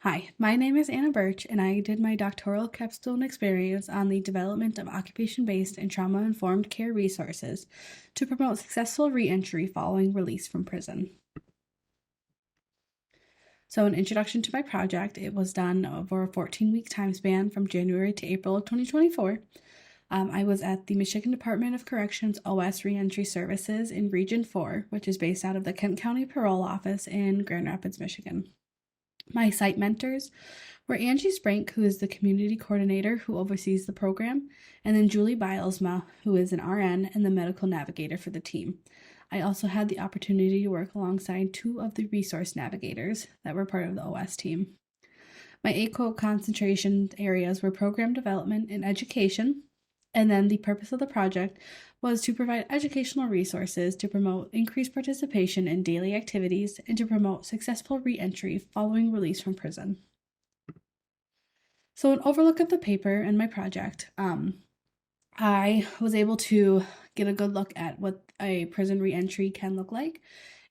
Hi, my name is Anna Burch, and I did my doctoral capstone experience on the development of occupation-based and trauma-informed care resources to promote successful reentry following release from prison. So, an introduction to my project, it was done over a 14-week time span from January to April of 2024. I was at the Michigan Department of Corrections OS Reentry Services in Region 4, which is based out of the Kent County Parole Office in Grand Rapids, Michigan. My site mentors were Angie Sprank, who is the community coordinator who oversees the program, and then Julie Bilesma, who is an RN and the medical navigator for the team. I also had the opportunity to work alongside two of the resource navigators that were part of the OS team. My 8 concentration areas were program development and education, and then the purpose of the project was to provide educational resources to promote increased participation in daily activities and to promote successful reentry following release from prison. So an overlook of the paper and my project, I was able to get a good look at what a prison reentry can look like.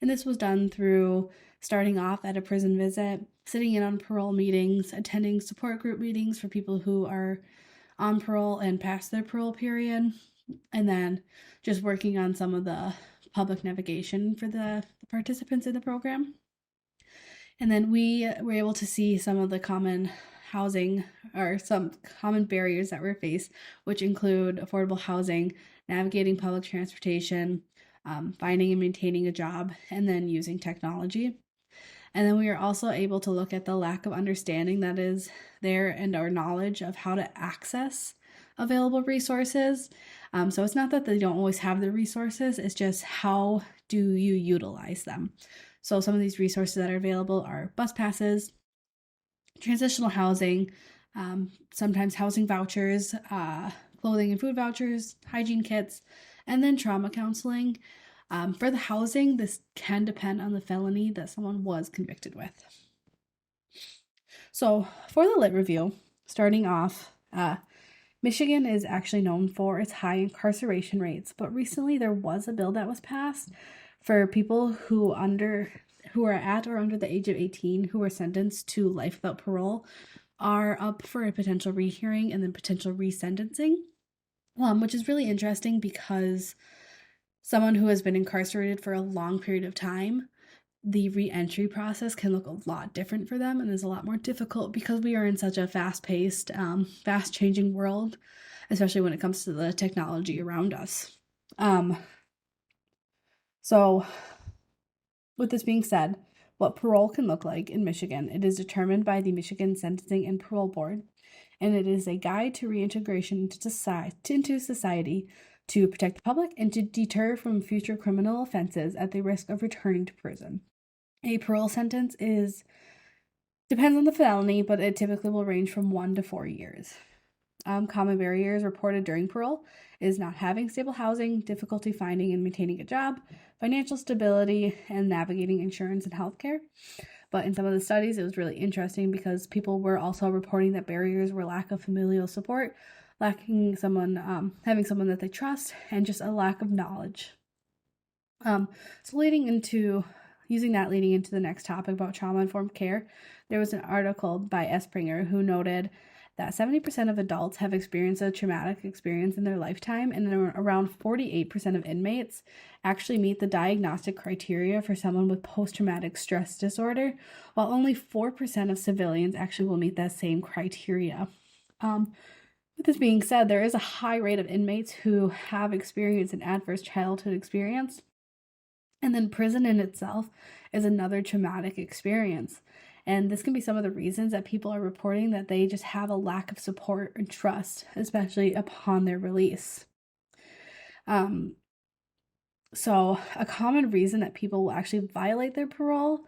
And this was done through starting off at a prison visit, sitting in on parole meetings, attending support group meetings for people who are on parole and past their parole period, and then just working on some of the public navigation for the participants in the program. And then we were able to see some of the common housing or some common barriers that were faced, which include affordable housing, navigating public transportation, finding and maintaining a job, and then using technology. And then we are also able to look at the lack of understanding that is there and our knowledge of how to access available resources. So it's not that they don't always have the resources, it's just how do you utilize them. So some of these resources that are available are bus passes, transitional housing, sometimes housing vouchers, clothing and food vouchers, hygiene kits, and then trauma counseling. For the housing, this can depend on the felony that someone was convicted with. So for the lit review, starting off, Michigan is actually known for its high incarceration rates, but recently there was a bill that was passed for people who are at or under the age of 18 who were sentenced to life without parole are up for a potential rehearing and then potential resentencing, which is really interesting because someone who has been incarcerated for a long period of time, the reentry process can look a lot different for them and is a lot more difficult because we are in such a fast-paced, fast-changing world, especially when it comes to the technology around us. So with this being said, what parole can look like in Michigan, it is determined by the Michigan Sentencing and Parole Board, and it is a guide to reintegration into society to protect the public and to deter from future criminal offenses at the risk of returning to prison. A parole sentence depends on the felony, but it typically will range from 1 to 4 years. Common barriers reported during parole is not having stable housing, difficulty finding and maintaining a job, financial stability, and navigating insurance and healthcare. But in some of the studies, it was really interesting because people were also reporting that barriers were lack of familial support, lacking someone, having someone that they trust, and just a lack of knowledge. So leading into the next topic about trauma-informed care, there was an article by Espringer who noted that 70% of adults have experienced a traumatic experience in their lifetime, and around 48% of inmates actually meet the diagnostic criteria for someone with post-traumatic stress disorder, while only 4% of civilians actually will meet that same criteria. With this being said, there is a high rate of inmates who have experienced an adverse childhood experience, and then prison in itself is another traumatic experience. And this can be some of the reasons that people are reporting that they just have a lack of support and trust, especially upon their release. So a common reason that people will actually violate their parole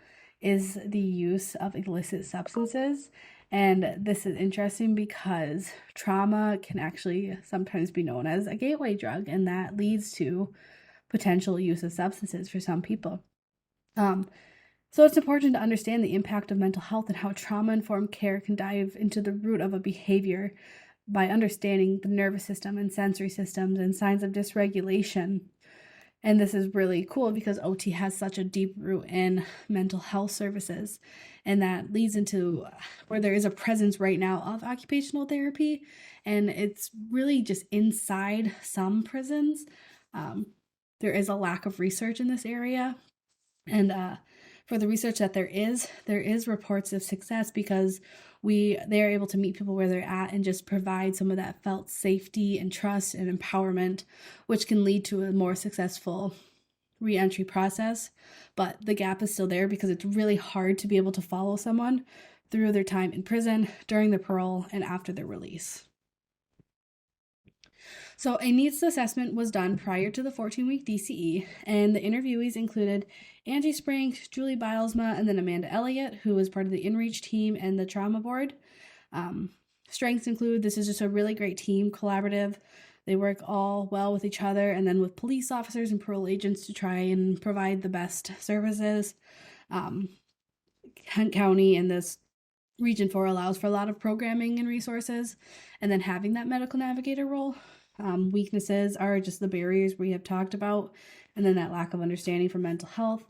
is the use of illicit substances. And this is interesting because trauma can actually sometimes be known as a gateway drug, and that leads to potential use of substances for some people. So it's important to understand the impact of mental health and how trauma-informed care can dive into the root of a behavior by understanding the nervous system and sensory systems and signs of dysregulation And this is really cool because OT has such a deep root in mental health services. And that leads into where there is a presence right now of occupational therapy. And it's really just inside some prisons. There is a lack of research in this area. And for the research that there is reports of success because they are able to meet people where they're at and just provide some of that felt safety and trust and empowerment, which can lead to a more successful reentry process. But the gap is still there because it's really hard to be able to follow someone through their time in prison, during their parole, and after their release. So a needs assessment was done prior to the 14-week DCE, and the interviewees included Angie Sprank, Julie Bilesma, and then Amanda Elliott, who was part of the InReach team and the trauma board. Strengths include this is just a really great team, collaborative. They work all well with each other and then with police officers and parole agents to try and provide the best services. Hunt County and this Region 4 allows for a lot of programming and resources, and then having that medical navigator role. Weaknesses are just the barriers we have talked about, and then that lack of understanding for mental health.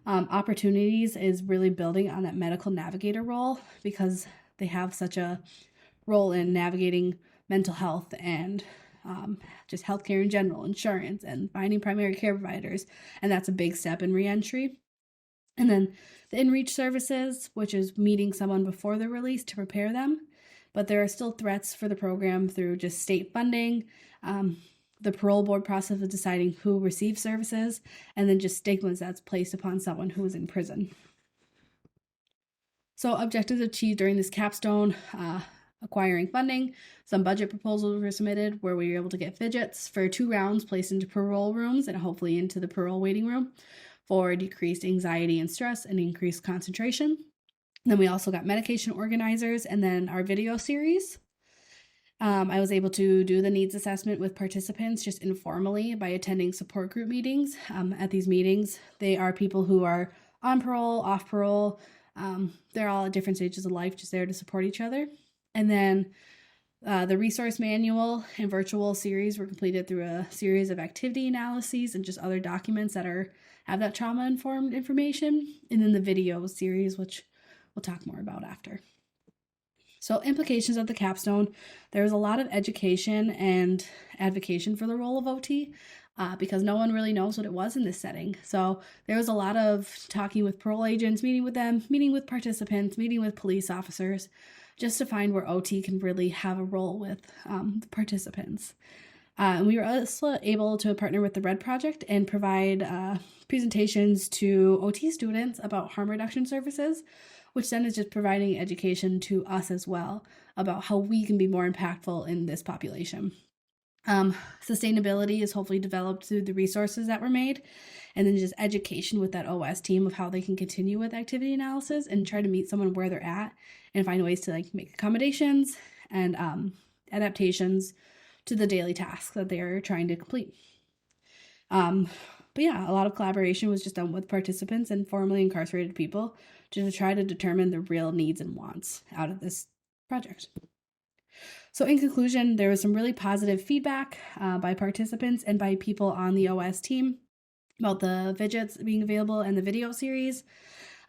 Opportunities is really building on that medical navigator role because they have such a role in navigating mental health and just healthcare in general, insurance, and finding primary care providers, and that's a big step in reentry. And then the InReach services, which is meeting someone before they're released to prepare them. But there are still threats for the program through just state funding, the parole board process of deciding who receives services, and then just stigmas that's placed upon someone who is in prison. So objectives achieved during this capstone, acquiring funding. Some budget proposals were submitted where we were able to get fidgets for 2 rounds placed into parole rooms and hopefully into the parole waiting room for decreased anxiety and stress and increased concentration. Then we also got medication organizers and then our video series. I was able to do the needs assessment with participants just informally by attending support group meetings. At these meetings, they are people who are on parole, off parole. They're all at different stages of life, just there to support each other. And then the resource manual and virtual series were completed through a series of activity analyses and just other documents that have that trauma-informed information. And then the video series, which we'll talk more about after. So implications of the capstone, there was a lot of education and advocacy for the role of OT because no one really knows what it was in this setting. So there was a lot of talking with parole agents, meeting with them, meeting with participants, meeting with police officers, just to find where OT can really have a role with the participants. We were also able to partner with the RED Project and provide presentations to OT students about harm reduction services, which then is just providing education to us as well about how we can be more impactful in this population. Sustainability is hopefully developed through the resources that were made, and then just education with that OS team of how they can continue with activity analysis and try to meet someone where they're at and find ways to make accommodations and adaptations to the daily tasks that they are trying to complete. But yeah, a lot of collaboration was just done with participants and formerly incarcerated people to try to determine the real needs and wants out of this project. So in conclusion, there was some really positive feedback by participants and by people on the OS team about the fidgets being available and the video series.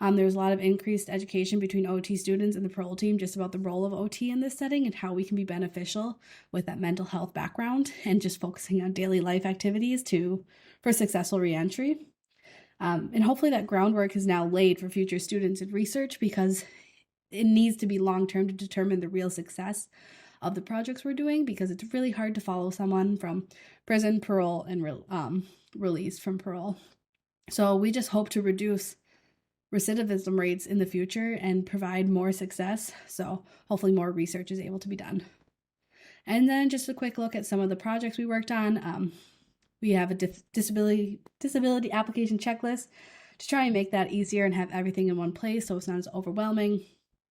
There was a lot of increased education between OT students and the parole team just about the role of OT in this setting and how we can be beneficial with that mental health background and just focusing on daily life activities for successful reentry. And hopefully that groundwork is now laid for future students in research because it needs to be long-term to determine the real success of the projects we're doing because it's really hard to follow someone from prison, parole, and release from parole. So we just hope to reduce recidivism rates in the future and provide more success. So hopefully more research is able to be done. And then just a quick look at some of the projects we worked on. We have a disability application checklist to try and make that easier and have everything in one place so it's not as overwhelming.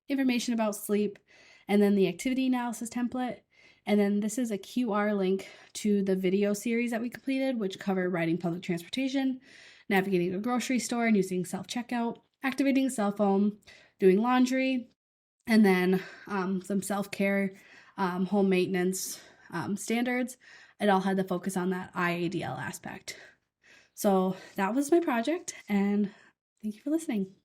Information about sleep, and then the activity analysis template. And then this is a QR link to the video series that we completed, which cover riding public transportation, navigating a grocery store and using self-checkout, activating a cell phone, doing laundry, and then some self-care, home maintenance standards. It all had the focus on that IADL aspect. So that was my project, and thank you for listening.